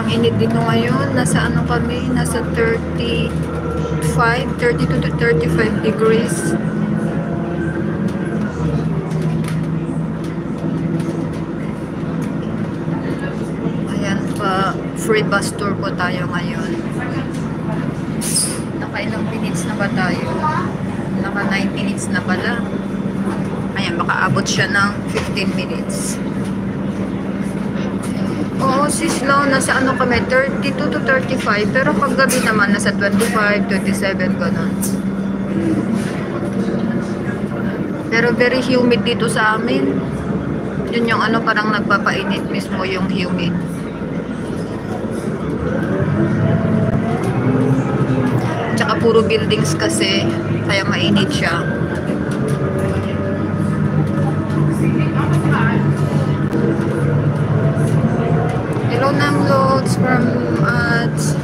Sobrang init dito ngayon. Nasa ano kami? Nasa 32 to 35 degrees. Ayan pa. Free bus tour po tayo ngayon. Nakailang minutes na ba tayo? Naka 9 minutes na pala. Ayan, baka abot siya ng 15 minutes. Oo, Sislaw, nasa ano kami, 32 to 35. Pero paggabi naman, nasa 25, 27, ganun. Pero very humid dito sa amin. Yun yung ano, parang nagpapainit mismo yung humid. Tsaka puro buildings kasi, kaya mainit siya. Hello, Namloads from ads.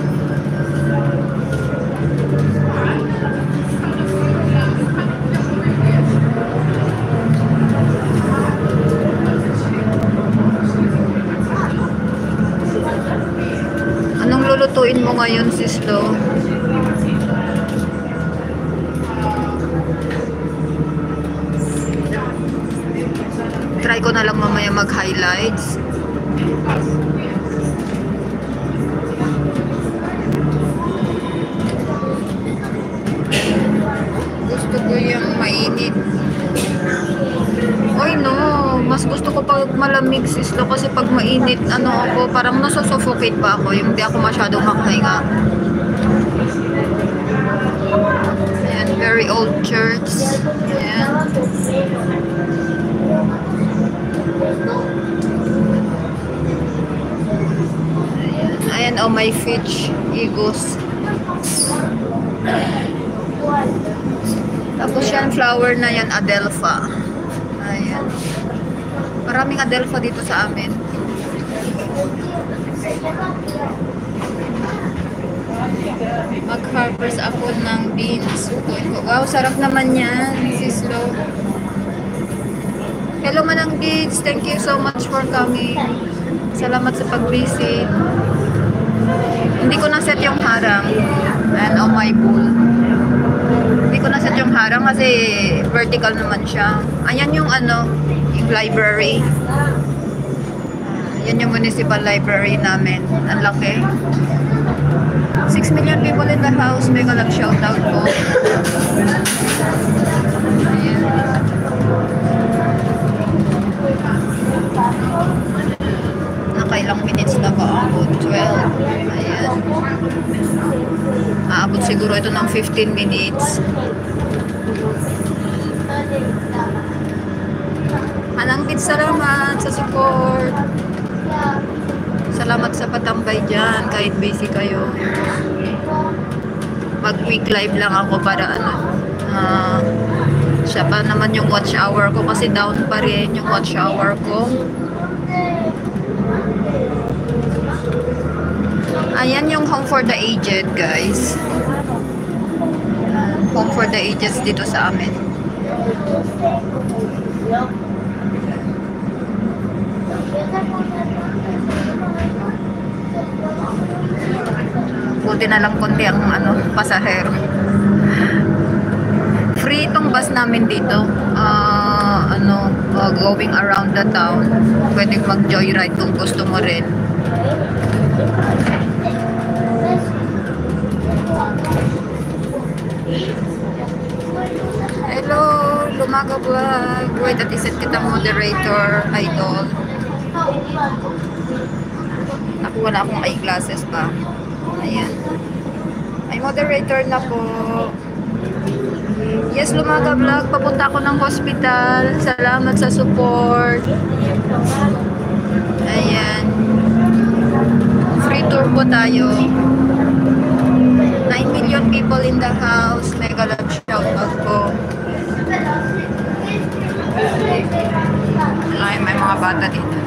Anong lulutuin mo ngayon, Sislo? Try ko na lang mamaya mag-highlights. Gusto ko yung mainit. Oy no, mas gusto ko pag malamig, Sislo, kasi pag mainit, ano ako, parang nasusuffocate pa ako, yung di ako masyadong makahinga. Ayan, very old church. Ayan. Ayan, oh, my Fitch Eagles. Tapos yan, flower na yan, Adelpha. Ayan. Maraming Adelpha dito sa amin. Mag-harvest ako ng beans. Wow, sarap naman yan, Sislo. Hello, Manang Gigs. Thank you so much for coming. Salamat sa pag-visit. Hindi ko na-set yung harang. And oh my bull. Hindi ko na-set yung harang kasi vertical naman siya. Ayan yung ano, yung library. Yan yung municipal library namin. Ang laki. 6 million people in the house. May kalag shoutout po. Ayan. Nakailang minutes na ba ako? 12. Ayan. Aabot siguro ito ng 15 minutes. Anang salamat sa support. Salamat sa patambay dyan kahit busy kayo. Mag quick live lang ako para ano, siya pa naman yung watch hour ko kasi down pa rin yung watch hour ko. Ayan yung Home for the Aged, guys. Home for the Aged dito sa amin. Buti na lang konti ang ano, pasahero. Free itong bus namin dito. Going around the town. Pwedeng mag-joyride kung gusto mo rin. Hello, Lumaga Vlog. Wait, at iset kitang moderator, idol. Ako wala akong eyeglasses pa. Ayan. Ay, moderator na po. Yes, Lumaga Vlog. Papunta ako ng hospital. Salamat sa support. Ayan. Free tour po tayo. 9 million people in the house. Mega love shoutout po. Ay, may mga bata dito.